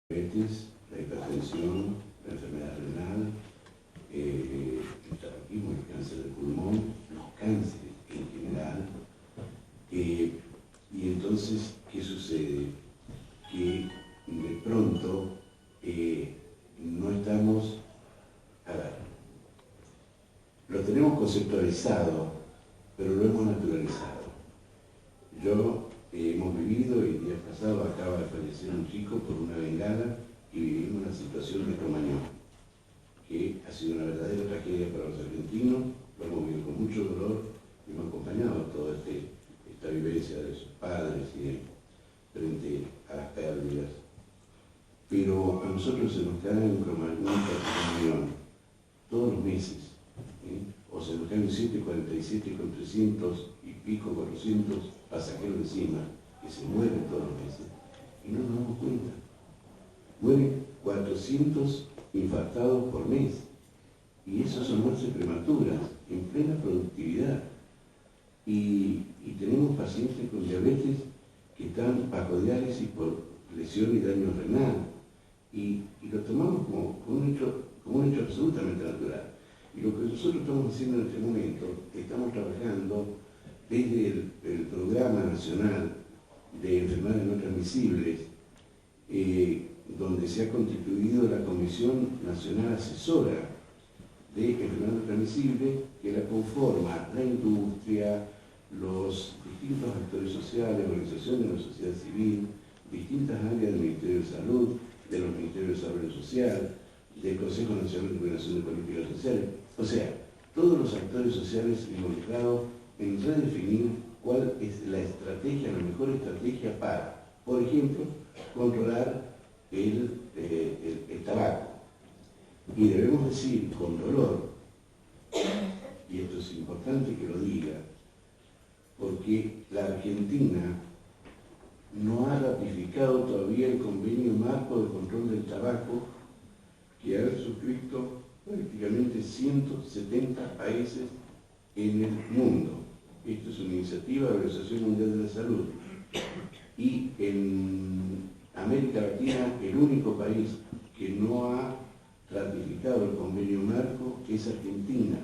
diabetes, la hipertensión, la enfermedad renal, el tabaquismo, el cáncer de pulmón, los cánceres en general. Y entonces, ¿qué sucede? Que de pronto no estamos, a ver, lo tenemos conceptualizado, pero lo hemos naturalizado. Hemos vivido, y el día pasado acaba de fallecer un chico por una bengala y vivimos una situación de Cromañón, que ha sido una verdadera tragedia para los argentinos. Lo hemos vivido con mucho dolor y hemos acompañado toda esta vivencia de sus padres y frente a las pérdidas. Pero a nosotros se nos cae un Cromañón todos los meses, o se nos caen 747 con 300 y pico, 400 pasajeros encima, que se mueren todos los meses, y no nos damos cuenta. Mueren 400 infartados por mes, y esos son muertes prematuras, en plena productividad. Y tenemos pacientes con diabetes que están bajo diálisis por lesión y daño renal, y lo tomamos como un hecho absolutamente natural. Y lo que nosotros estamos haciendo en este momento, estamos trabajando desde el Programa Nacional de Enfermedades No Transmisibles, donde se ha constituido la Comisión Nacional Asesora de Enfermedades No Transmisibles, que la conforma la industria, los distintos actores sociales, organizaciones de la sociedad civil, distintas áreas del Ministerio de Salud, de los Ministerios de Desarrollo Social, del Consejo Nacional de Coordinación de Políticas Sociales, o sea, todos los actores sociales involucrados en redefinir cuál es la estrategia, la mejor estrategia para, por ejemplo, controlar el tabaco. Y debemos decir con dolor, y esto es importante que lo diga, porque la Argentina no ha ratificado todavía el convenio marco de control del tabaco que ha suscrito prácticamente 170 países en el mundo. Esto es una iniciativa de la Organización Mundial de la Salud. Y en América Latina, el único país que no ha ratificado el convenio marco es Argentina.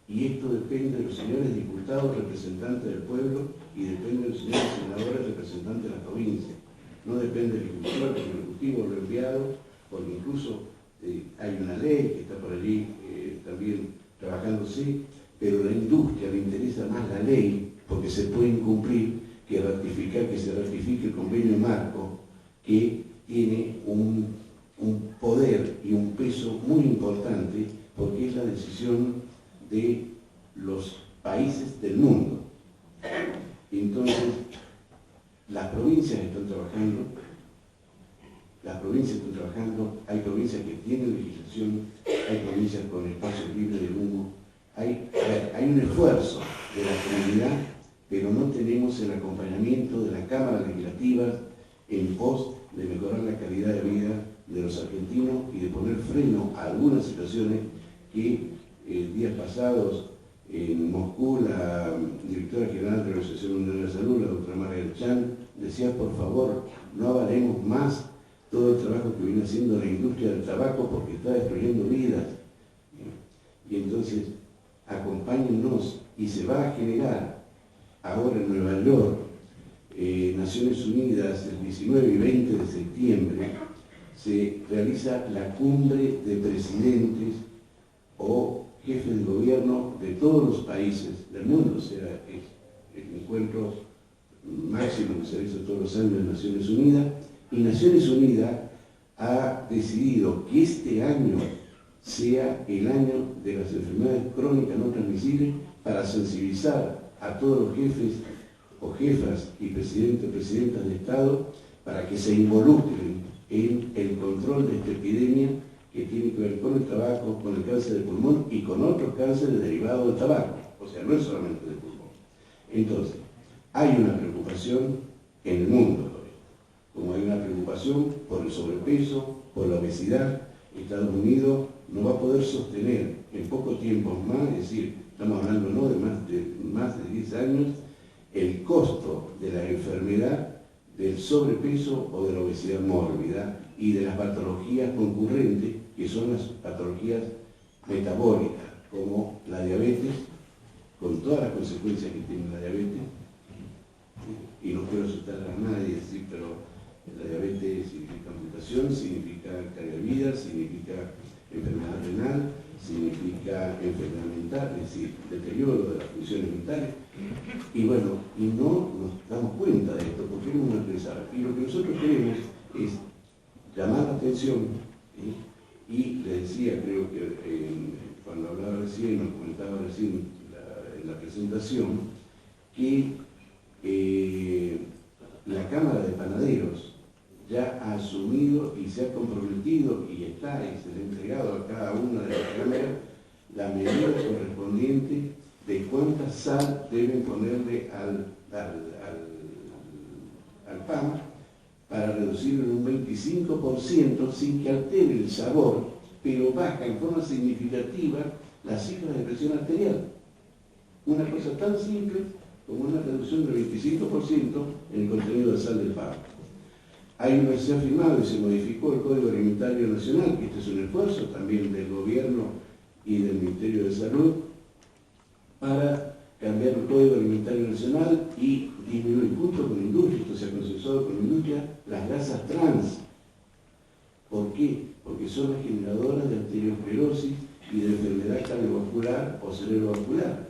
Y esto depende de los señores diputados, representantes del pueblo, y depende de los señores senadores, representantes de la provincia. No depende del Ejecutivo, porque el Ejecutivo lo ha enviado, porque incluso hay una ley que está por allí también trabajándose, pero a la industria le interesa más la ley, porque se puede incumplir, que se ratifique el convenio marco, que tiene un poder y un peso muy importante, porque es la decisión de los países del mundo. Entonces, las provincias están trabajando, hay provincias que tienen legislación, hay provincias con espacios libres de humo, hay un esfuerzo de la comunidad, pero no tenemos el acompañamiento de la Cámara Legislativa en pos de mejorar la calidad de vida de los argentinos y de poner freno a algunas situaciones que días pasados en Moscú la directora general de la Organización Mundial de la Salud, la doctora Margaret Chan, decía: por favor, no avalemos más todo el trabajo que viene haciendo la industria del tabaco porque está destruyendo vidas. Y entonces, acompáñennos, y se va a generar ahora en Nueva York, Naciones Unidas, el 19 y 20 de septiembre, se realiza la cumbre de presidentes o jefes de gobierno de todos los países del mundo. O sea, es el encuentro máximo que se realiza todos los años en Naciones Unidas, y Naciones Unidas ha decidido que este año sea el año de las enfermedades crónicas no transmisibles, para sensibilizar a todos los jefes o jefas y presidentes o presidentas de Estado para que se involucren en el control de esta epidemia que tiene que ver con el tabaco, con el cáncer de pulmón y con otros cánceres derivados del tabaco. O sea, no es solamente del pulmón. Entonces, hay una preocupación en el mundo por esto, como hay una preocupación por el sobrepeso, por la obesidad. Estados Unidos no va a poder sostener en poco tiempo más, es decir, estamos hablando no de más de 10 años, el costo de la enfermedad del sobrepeso o de la obesidad mórbida y de las patologías concurrentes, que son las patologías metabólicas, como la diabetes, con todas las consecuencias que tiene la diabetes. Y no quiero asustar a nadie, sí, pero la diabetes significa amputación, significa carga de vida, significa enfermedad renal, significa enfermedad mental, es decir, deterioro de las funciones mentales. Y bueno, y no nos damos cuenta de esto porque no nos pensar. Y lo que nosotros queremos es llamar la atención, ¿sí? Y le decía, creo que cuando hablaba recién, nos comentaba recién en la presentación, que la Cámara de Panaderos ya ha asumido y se ha comprometido y está y se le ha entregado a cada una de las cámaras la medida correspondiente de cuánta sal deben ponerle al pan para reducirlo en un 25% sin que altere el sabor, pero baja en forma significativa las cifras de presión arterial. Una cosa tan simple como una reducción del 25% en el contenido de sal del pan. Se ha firmado y se modificó el Código Alimentario Nacional, que este es un esfuerzo también del Gobierno y del Ministerio de Salud, para cambiar el Código Alimentario Nacional y disminuir junto con la industria, esto se ha consensuado con la industria, las grasas trans. ¿Por qué? Porque son las generadoras de arteriosclerosis y de enfermedad cardiovascular o cerebrovascular.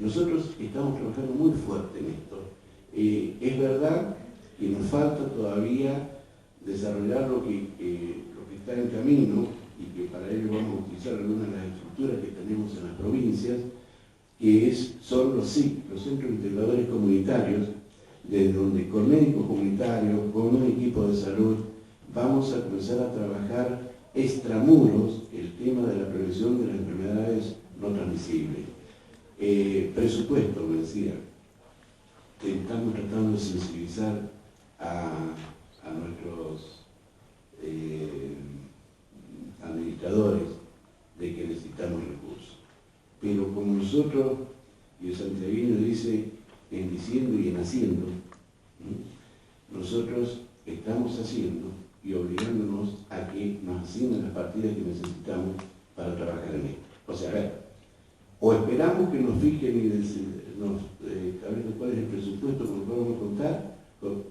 Nosotros estamos trabajando muy fuerte en esto. Es verdad que nos falta todavía desarrollar lo que está en camino y que para ello vamos a utilizar algunas de las estructuras que tenemos en las provincias, que son los CIC, los Centros Integradores Comunitarios, desde donde con médicos comunitarios, con un equipo de salud, vamos a comenzar a trabajar extramuros el tema de la prevención de las enfermedades no transmisibles. Presupuesto, me decía, estamos tratando de sensibilizar a nuestros administradores de que necesitamos recursos. Pero como nosotros, y el santiagueño dice en diciendo y en haciendo, nosotros estamos haciendo y obligándonos a que nos asignen las partidas que necesitamos para trabajar en esto. O sea, a ver, o esperamos que nos fijen y nos establezcan cuál es el presupuesto con el cual vamos a contar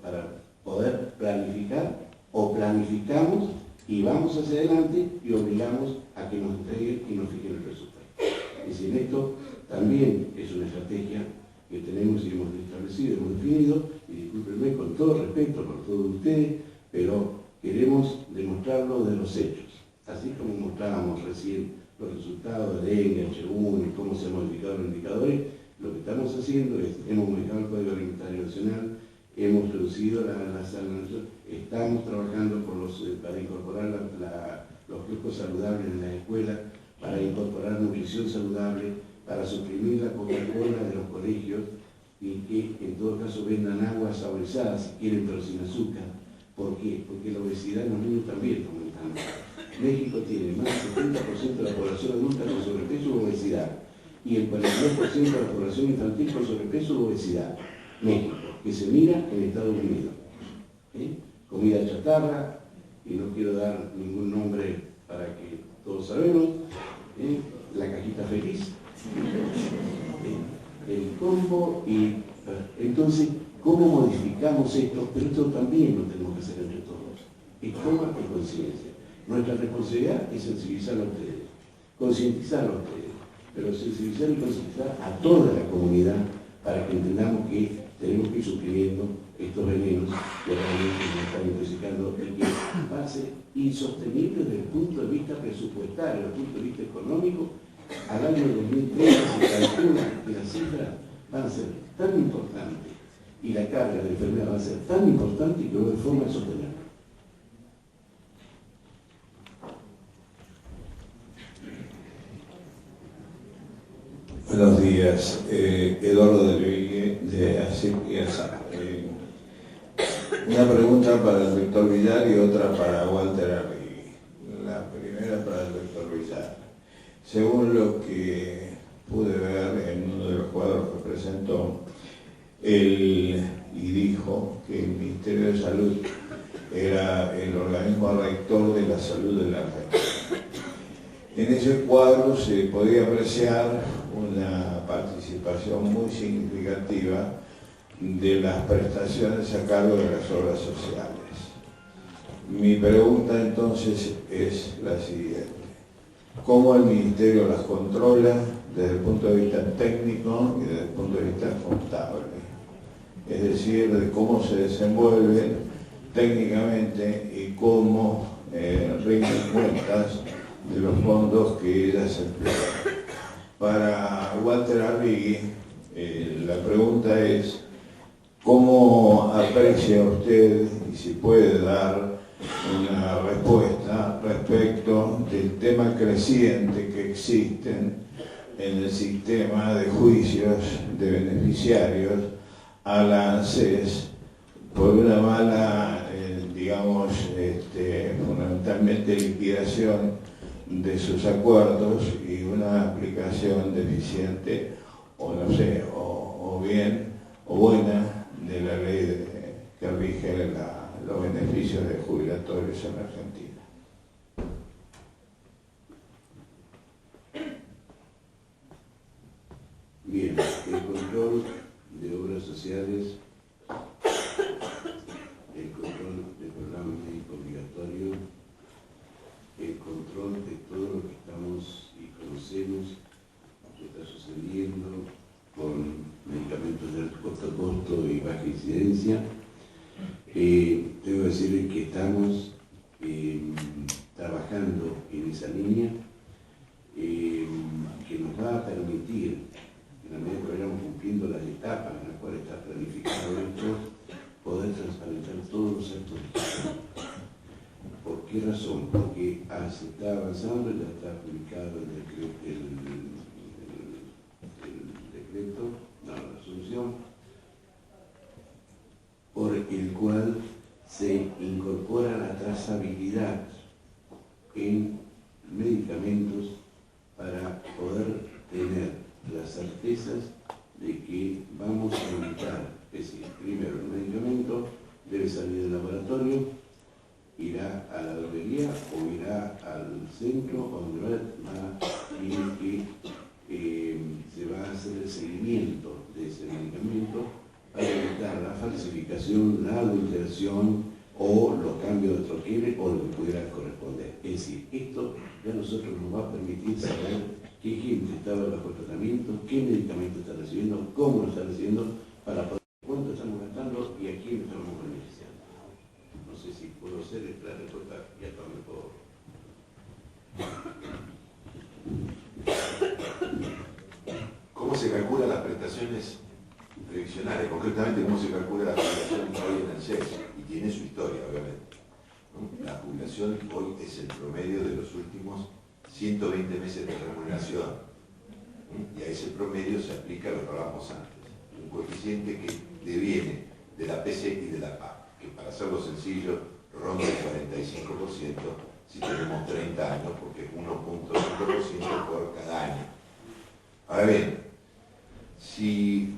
para poder planificar, o planificamos y vamos hacia adelante y obligamos a que nos entreguen y nos fijen el presupuesto. Es decir, esto también es una estrategia que tenemos y hemos establecido, hemos definido, y discúlpenme con todo respeto por todos ustedes, pero queremos demostrarlo de los hechos, así como mostrábamos recién los resultados de dengue, H1 y cómo se han modificado los indicadores. Lo que estamos haciendo es, hemos modificado el Código Alimentario Nacional, hemos reducido la sal, estamos trabajando para incorporar los grupos saludables en las escuelas, para incorporar nutrición saludable, para suprimir la Coca-Cola de los colegios y que en todo caso vendan aguas saborizadas si quieren, pero sin azúcar. ¿Por qué? Porque la obesidad en los niños también está aumentando. México tiene más del 70% de la población adulta con sobrepeso u obesidad y el 42% de la población infantil con sobrepeso u obesidad. México, que se mira en Estados Unidos. Comida chatarra, y no quiero dar ningún nombre para que todos sabemos, la cajita feliz, el combo, y entonces, ¿cómo modificamos esto? Pero esto también lo tenemos que hacer entre todos. Es toma y conciencia. Nuestra responsabilidad es sensibilizar a ustedes, concientizar a ustedes, pero sensibilizar y concientizar a toda la comunidad para que entendamos que tenemos que ir suprimiendo estos venenos que realmente nos están intoxicando, el que va a ser insostenible desde el punto de vista presupuestario, desde el punto de vista económico. Al año 2030 se calcula que las cifras van a ser tan importantes y la carga de enfermedad va a ser tan importante que no hay forma de sostenerlo. Buenos días, Eduardo de Levigue, de ASIC y ASA. Una pregunta para el doctor Villar y otra para Walter Arregui. La primera para el doctor Villar. Según lo que pude ver en uno de los cuadros que presentó, el y dijo que el Ministerio de Salud era el organismo rector de la salud de la Argentina. En ese cuadro se podía apreciar una participación muy significativa de las prestaciones a cargo de las obras sociales. Mi pregunta entonces es la siguiente: ¿cómo el Ministerio las controla desde el punto de vista técnico y desde el punto de vista contable? Es decir, de cómo se desenvuelven técnicamente y cómo rinden cuentas de los fondos que ellas emplean. Para Walter Arrighi, la pregunta es: ¿cómo aprecia usted, y si puede dar una respuesta respecto del tema creciente que existen en el sistema de juicios de beneficiarios a la ANSES por una mala, fundamentalmente liquidación de sus acuerdos y una aplicación deficiente o no sé, o bien o buena de la ley que rige los beneficios de jubilatorios en Argentina? Bien, el control de obras sociales, el control del programa médico obligatorio, el control de todo lo que estamos y conocemos que está sucediendo con medicamentos de alto costo y baja incidencia. Debo decirles que estamos trabajando en esa línea que nos va a permitir, en la medida que vayamos cumpliendo las etapas en las cuales está planificado esto, poder transparentar todos los actos de gestión. ¿Por qué razón? Porque se está avanzando, ya está publicado la resolución, por el cual se incorpora la trazabilidad en medicamentos para poder tener las certezas de que vamos a evitar, es decir, primero el medicamento debe salir del laboratorio, irá a la droguería o irá al centro donde se va a hacer el seguimiento de ese medicamento para evitar la falsificación, la adulteración o los cambios de troqueles o lo que pudiera corresponder. Es decir, esto ya a nosotros nos va a permitir saber qué gente estaba bajo tratamiento, qué medicamento está recibiendo, cómo lo está recibiendo, para poder cuánto estamos gastando y a quién estamos beneficiando. No sé si puedo hacer la respuesta, ya también puedo. ¿Cómo se calculan las prestaciones previsionales? Concretamente, ¿cómo se calcula la jubilación hoy en el SES? Y tiene su historia, obviamente. La jubilación hoy es el promedio de los últimos 120 meses de remuneración. Y a ese promedio se aplica lo que hablábamos antes. Un coeficiente que deviene de la PC y de la PAC, que para hacerlo sencillo ronda el 45% si tenemos 30 años, porque es 1.5% por cada año. Ahora bien, si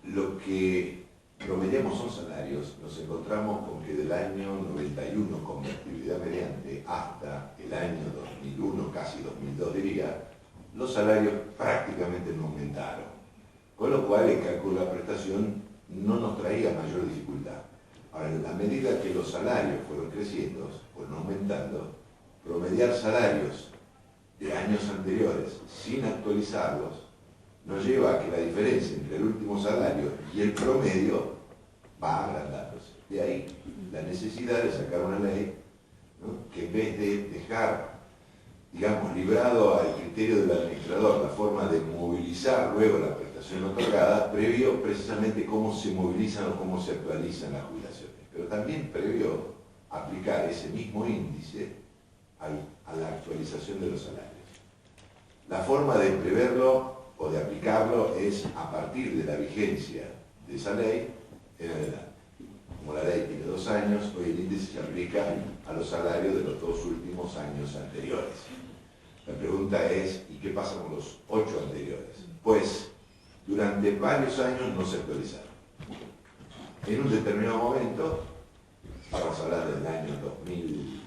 lo que promediamos son salarios, nos encontramos con que del año 91, convertibilidad mediante, hasta el año 2001, casi 2002 diría, los salarios prácticamente no aumentaron, con lo cual el cálculo de la prestación no nos traía mayor dificultad. Ahora, en la medida que los salarios fueron creciendo, fueron aumentando, promediar salarios de años anteriores sin actualizarlos nos lleva a que la diferencia entre el último salario y el promedio va agrandándose. De ahí la necesidad de sacar una ley, ¿no?, que en vez de dejar, digamos, librado al criterio del administrador la forma de movilizar luego la prestación otorgada, previó precisamente cómo se movilizan o cómo se actualizan las jubilaciones. Pero también previó aplicar ese mismo índice a la actualización de los salarios. La forma de preverlo o de aplicarlo es a partir de la vigencia de esa ley en adelante. Como la ley tiene 2 años, hoy el índice se aplica a los salarios de los 2 últimos años anteriores. La pregunta es, ¿y qué pasa con los 8 anteriores? Pues durante varios años no se actualizaron. en un determinado momento, vamos a hablar del año 2000,